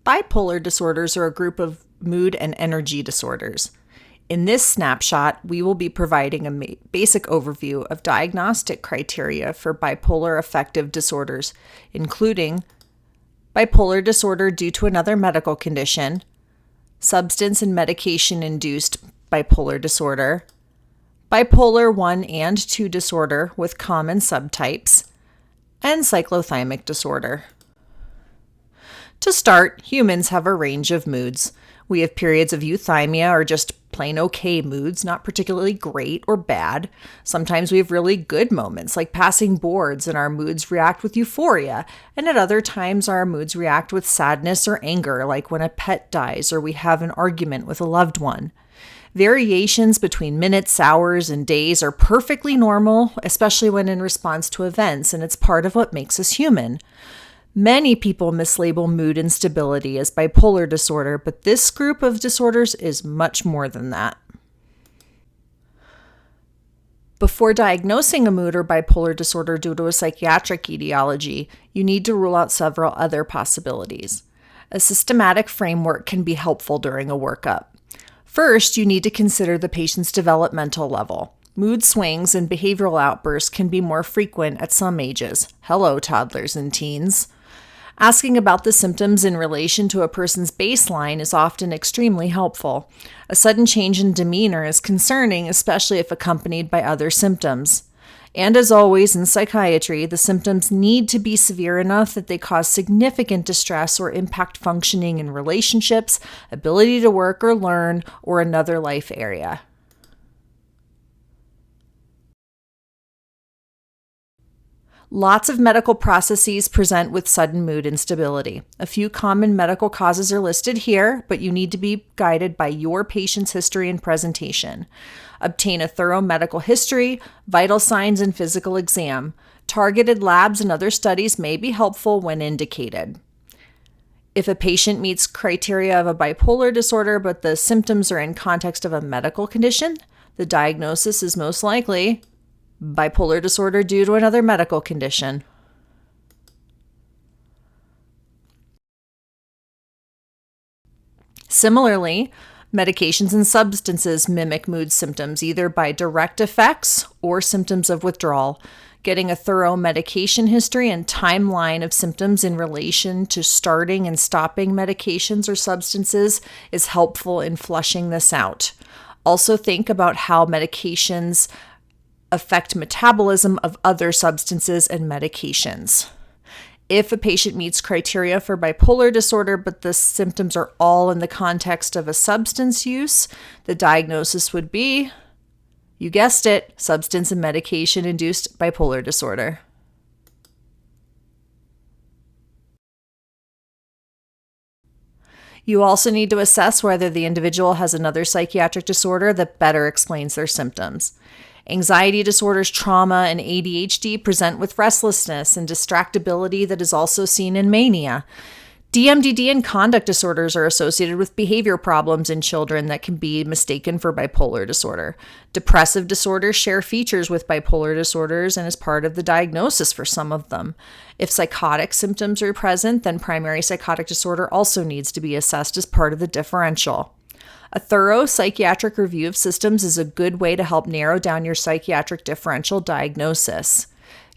Bipolar disorders are a group of mood and energy disorders. In this snapshot, we will be providing a basic overview of diagnostic criteria for bipolar affective disorders, including bipolar disorder due to another medical condition, substance and medication-induced bipolar disorder, bipolar 1 and 2 disorder with common subtypes, and cyclothymic disorder. To start, humans have a range of moods. We have periods of euthymia or just plain okay moods, not particularly great or bad. Sometimes we have really good moments, like passing boards, and our moods react with euphoria. And at other times, our moods react with sadness or anger, like when a pet dies or we have an argument with a loved one. Variations between minutes, hours, and days are perfectly normal, especially when in response to events, and it's part of what makes us human. Many people mislabel mood instability as bipolar disorder, but this group of disorders is much more than that. Before diagnosing a mood or bipolar disorder due to a psychiatric etiology, you need to rule out several other possibilities. A systematic framework can be helpful during a workup. First, you need to consider the patient's developmental level. Mood swings and behavioral outbursts can be more frequent at some ages. Hello, toddlers and teens. Asking about the symptoms in relation to a person's baseline is often extremely helpful. A sudden change in demeanor is concerning, especially if accompanied by other symptoms. And as always in psychiatry, the symptoms need to be severe enough that they cause significant distress or impact functioning in relationships, ability to work or learn, or another life area. Lots of medical processes present with sudden mood instability. A few common medical causes are listed here, but you need to be guided by your patient's history and presentation. Obtain a thorough medical history, vital signs, and physical exam. Targeted labs and other studies may be helpful when indicated. If a patient meets criteria of a bipolar disorder, but the symptoms are in context of a medical condition, the diagnosis is most likely bipolar disorder due to another medical condition. Similarly, medications and substances mimic mood symptoms either by direct effects or symptoms of withdrawal. Getting a thorough medication history and timeline of symptoms in relation to starting and stopping medications or substances is helpful in flushing this out. Also think about how medications affect metabolism of other substances and medications. If a patient meets criteria for bipolar disorder, but the symptoms are all in the context of a substance use, the diagnosis would be, you guessed it, substance and medication-induced bipolar disorder. You also need to assess whether the individual has another psychiatric disorder that better explains their symptoms. Anxiety disorders, trauma, and ADHD present with restlessness and distractibility that is also seen in mania. DMDD and conduct disorders are associated with behavior problems in children that can be mistaken for bipolar disorder. Depressive disorders share features with bipolar disorders and is part of the diagnosis for some of them. If psychotic symptoms are present, then primary psychotic disorder also needs to be assessed as part of the differential. A thorough psychiatric review of systems is a good way to help narrow down your psychiatric differential diagnosis.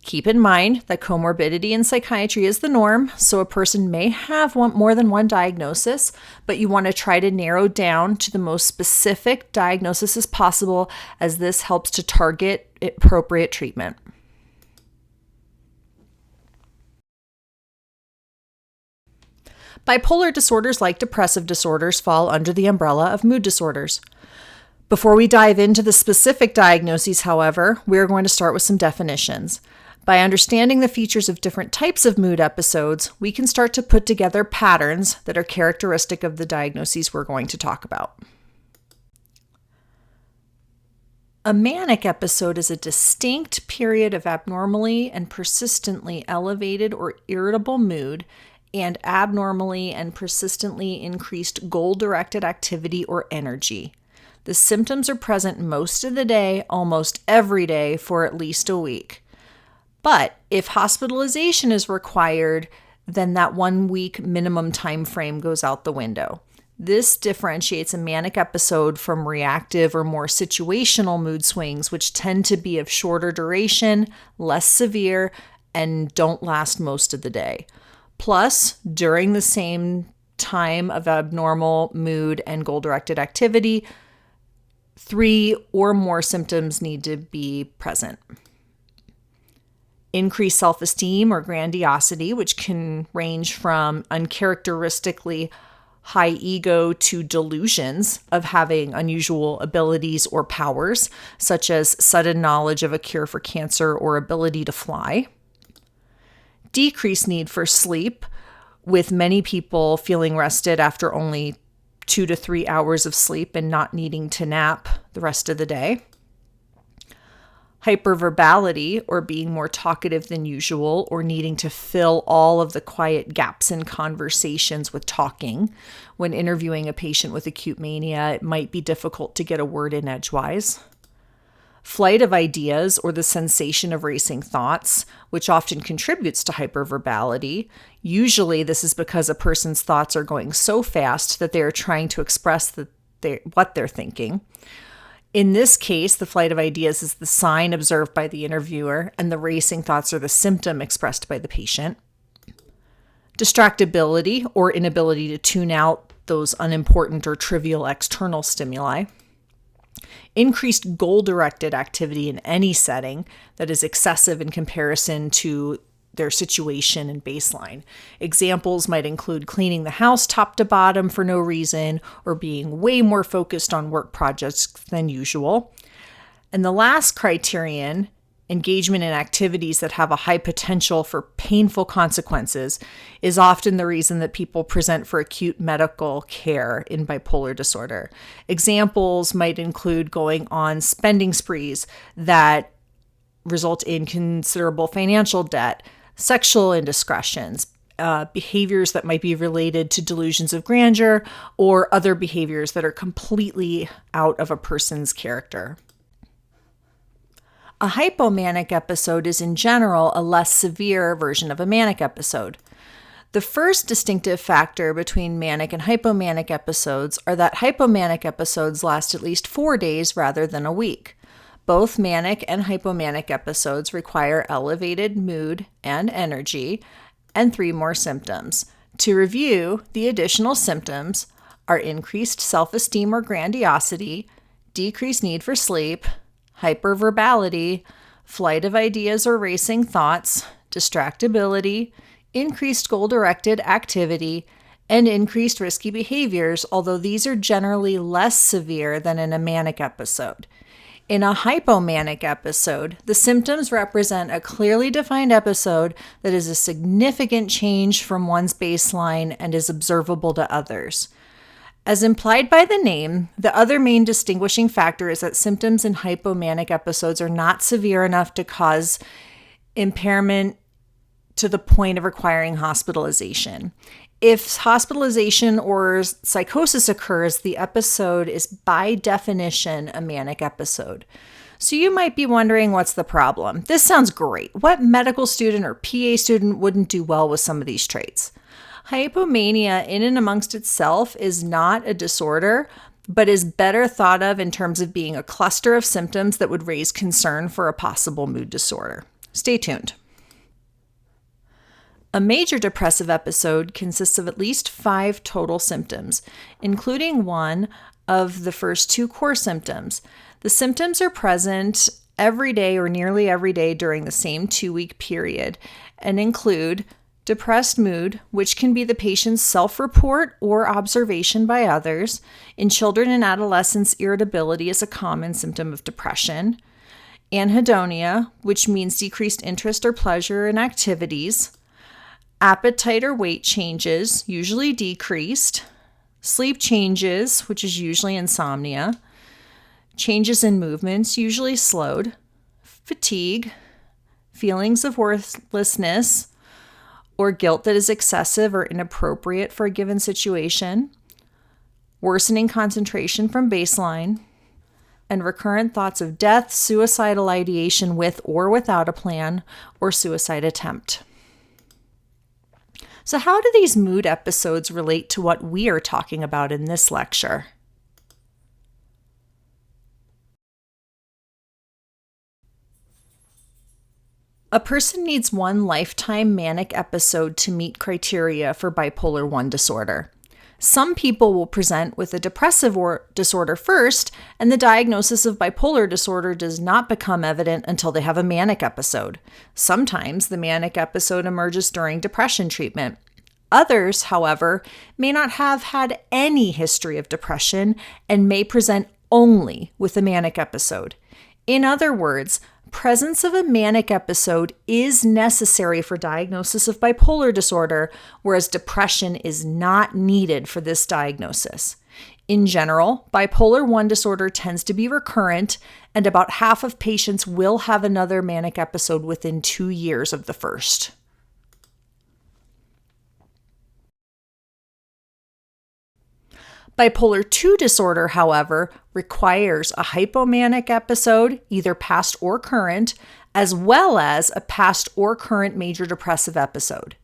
Keep in mind that comorbidity in psychiatry is the norm, so a person may have more than one diagnosis, but you want to try to narrow down to the most specific diagnosis as possible, as this helps to target appropriate treatment. Bipolar disorders, like depressive disorders, fall under the umbrella of mood disorders. Before we dive into the specific diagnoses, however, we are going to start with some definitions. By understanding the features of different types of mood episodes, we can start to put together patterns that are characteristic of the diagnoses we're going to talk about. A manic episode is a distinct period of abnormally and persistently elevated or irritable mood and abnormally and persistently increased goal-directed activity or energy. The symptoms are present most of the day, almost every day, for at least a week. But if hospitalization is required, then that 1 week minimum time frame goes out the window. This differentiates a manic episode from reactive or more situational mood swings, which tend to be of shorter duration, less severe, and don't last most of the day. Plus, during the same time of abnormal mood and goal-directed activity, 3 or more symptoms need to be present. Increased self-esteem or grandiosity, which can range from uncharacteristically high ego to delusions of having unusual abilities or powers, such as sudden knowledge of a cure for cancer or ability to fly. Decreased need for sleep, with many people feeling rested after only 2 to 3 hours of sleep and not needing to nap the rest of the day. Hyperverbality, or being more talkative than usual, or needing to fill all of the quiet gaps in conversations with talking. When interviewing a patient with acute mania, it might be difficult to get a word in edgewise. Flight of ideas, or the sensation of racing thoughts, which often contributes to hyperverbality. Usually this is because a person's thoughts are going so fast that they are trying to express what they're thinking. In this case, the flight of ideas is the sign observed by the interviewer, and the racing thoughts are the symptom expressed by the patient. Distractibility, or inability to tune out those unimportant or trivial external stimuli. Increased goal-directed activity in any setting that is excessive in comparison to their situation and baseline. Examples might include cleaning the house top to bottom for no reason, or being way more focused on work projects than usual. And the last criterion, engagement in activities that have a high potential for painful consequences, is often the reason that people present for acute medical care in bipolar disorder. Examples might include going on spending sprees that result in considerable financial debt, sexual indiscretions, behaviors that might be related to delusions of grandeur, or other behaviors that are completely out of a person's character. A hypomanic episode is in general a less severe version of a manic episode. The first distinctive factor between manic and hypomanic episodes are that hypomanic episodes last at least 4 days rather than a week. Both manic and hypomanic episodes require elevated mood and energy and 3 more symptoms. To review, the additional symptoms are increased self-esteem or grandiosity, decreased need for sleep, hyperverbality, flight of ideas or racing thoughts, distractibility, increased goal-directed activity, and increased risky behaviors, although these are generally less severe than in a manic episode. In a hypomanic episode, the symptoms represent a clearly defined episode that is a significant change from one's baseline and is observable to others. As implied by the name, the other main distinguishing factor is that symptoms in hypomanic episodes are not severe enough to cause impairment to the point of requiring hospitalization. If hospitalization or psychosis occurs, the episode is by definition a manic episode. So you might be wondering, what's the problem? This sounds great. What medical student or PA student wouldn't do well with some of these traits? Hypomania in and amongst itself is not a disorder, but is better thought of in terms of being a cluster of symptoms that would raise concern for a possible mood disorder. Stay tuned. A major depressive episode consists of at least 5 total symptoms, including one of the first 2 core symptoms. The symptoms are present every day or nearly every day during the same 2-week period and include depressed mood, which can be the patient's self-report or observation by others. In children and adolescents, irritability is a common symptom of depression. Anhedonia, which means decreased interest or pleasure in activities. Appetite or weight changes, usually decreased. Sleep changes, which is usually insomnia. Changes in movements, usually slowed. Fatigue. Feelings of worthlessness or guilt that is excessive or inappropriate for a given situation. Worsening concentration from baseline. And recurrent thoughts of death, suicidal ideation with or without a plan, or suicide attempt. So how do these mood episodes relate to what we are talking about in this lecture? A person needs one lifetime manic episode to meet criteria for bipolar 1 disorder. Some people will present with a depressive disorder first, and the diagnosis of bipolar disorder does not become evident until they have a manic episode. Sometimes the manic episode emerges during depression treatment. Others, however, may not have had any history of depression and may present only with a manic episode. In other words, presence of a manic episode is necessary for diagnosis of bipolar disorder, whereas depression is not needed for this diagnosis. In general, bipolar 1 disorder tends to be recurrent, and about half of patients will have another manic episode within 2 years of the first. Bipolar 2 disorder, however, requires a hypomanic episode, either past or current, as well as a past or current major depressive episode.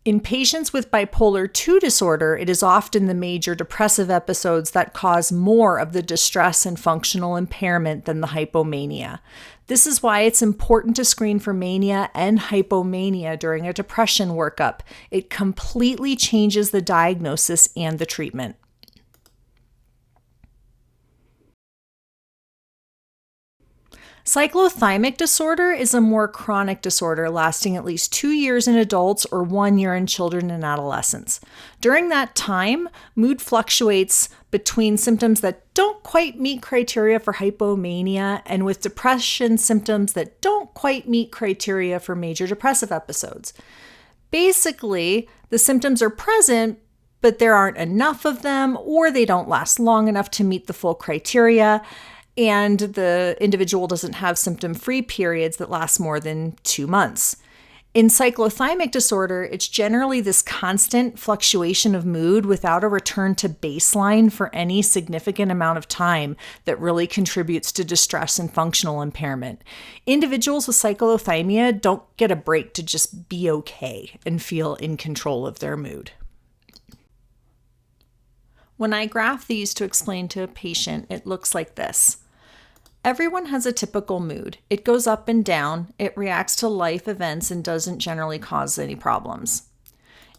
In patients with bipolar 2 disorder, it is often the major depressive episodes that cause more of the distress and functional impairment than the hypomania. This is why it's important to screen for mania and hypomania during a depression workup. It completely changes the diagnosis and the treatment. Cyclothymic disorder is a more chronic disorder lasting at least 2 years in adults or 1 year in children and adolescents. During that time, mood fluctuates between symptoms that don't quite meet criteria for hypomania and with depression symptoms that don't quite meet criteria for major depressive episodes. Basically, the symptoms are present, but there aren't enough of them, or they don't last long enough to meet the full criteria, and the individual doesn't have symptom-free periods that last more than 2 months. In cyclothymic disorder, it's generally this constant fluctuation of mood without a return to baseline for any significant amount of time that really contributes to distress and functional impairment. Individuals with cyclothymia don't get a break to just be okay and feel in control of their mood. When I graph these to explain to a patient, it looks like this. Everyone has a typical mood. It goes up and down, it reacts to life events, and doesn't generally cause any problems.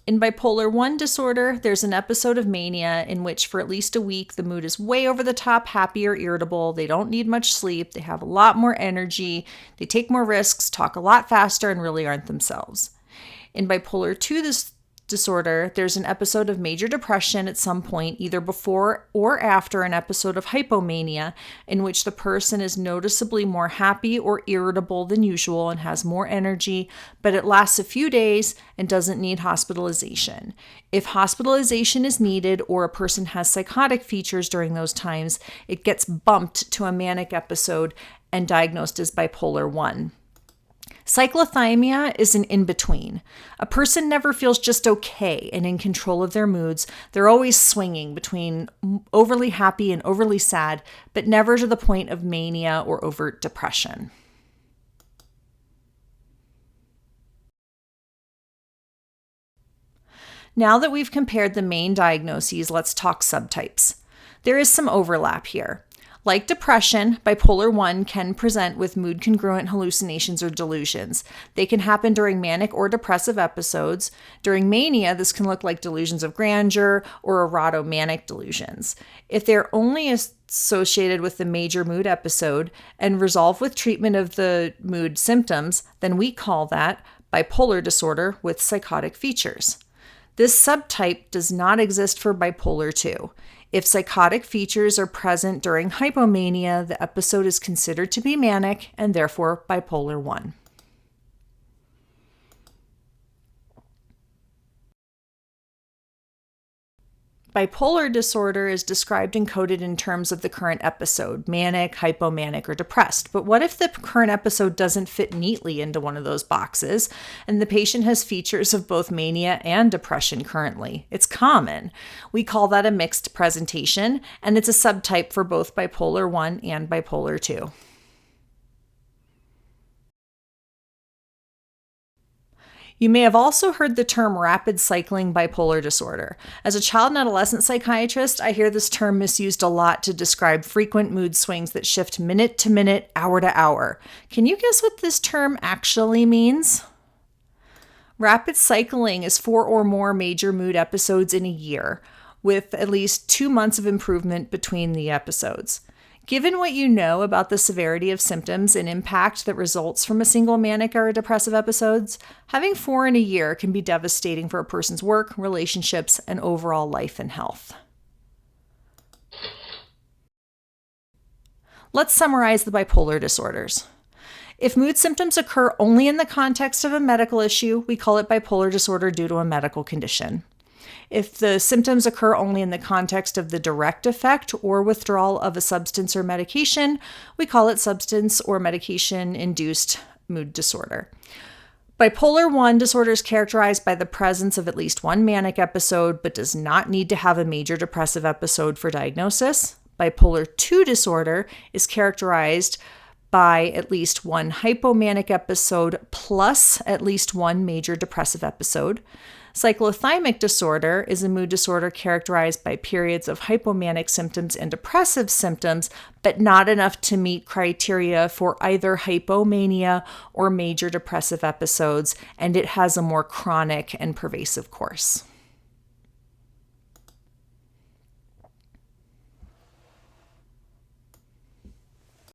In bipolar 1 disorder, there's an episode of mania in which for at least a week the mood is way over the top, happy or irritable. They don't need much sleep, they have a lot more energy, they take more risks, talk a lot faster, and really aren't themselves. In bipolar 2 disorder, there's an episode of major depression at some point, either before or after an episode of hypomania, in which the person is noticeably more happy or irritable than usual and has more energy, but it lasts a few days and doesn't need hospitalization. If hospitalization is needed or a person has psychotic features during those times, it gets bumped to a manic episode and diagnosed as bipolar 1. Cyclothymia is an in-between. A person never feels just okay and in control of their moods. They're always swinging between overly happy and overly sad, but never to the point of mania or overt depression. Now that we've compared the main diagnoses, let's talk subtypes. There is some overlap here. Like depression, bipolar 1 can present with mood-congruent hallucinations or delusions. They can happen during manic or depressive episodes. During mania, this can look like delusions of grandeur or erotomanic delusions. If they're only associated with the major mood episode and resolve with treatment of the mood symptoms, then we call that bipolar disorder with psychotic features. This subtype does not exist for bipolar 2. If psychotic features are present during hypomania, the episode is considered to be manic and therefore bipolar 1. Bipolar disorder is described and coded in terms of the current episode, manic, hypomanic, or depressed. But what if the current episode doesn't fit neatly into one of those boxes and the patient has features of both mania and depression currently? It's common. We call that a mixed presentation, and it's a subtype for both bipolar 1 and bipolar 2. You may have also heard the term rapid cycling bipolar disorder. As a child and adolescent psychiatrist, I hear this term misused a lot to describe frequent mood swings that shift minute to minute, hour to hour. Can you guess what this term actually means? Rapid cycling is 4 or more major mood episodes in a year, with at least 2 months of improvement between the episodes. Given what you know about the severity of symptoms and impact that results from a single manic or depressive episodes, having 4 in a year can be devastating for a person's work, relationships, and overall life and health. Let's summarize the bipolar disorders. If mood symptoms occur only in the context of a medical issue, we call it bipolar disorder due to a medical condition. If the symptoms occur only in the context of the direct effect or withdrawal of a substance or medication, we call it substance or medication-induced mood disorder. Bipolar 1 disorder is characterized by the presence of at least one manic episode, but does not need to have a major depressive episode for diagnosis. Bipolar 2 disorder is characterized by at least one hypomanic episode plus at least one major depressive episode. Cyclothymic disorder is a mood disorder characterized by periods of hypomanic symptoms and depressive symptoms, but not enough to meet criteria for either hypomania or major depressive episodes, and it has a more chronic and pervasive course.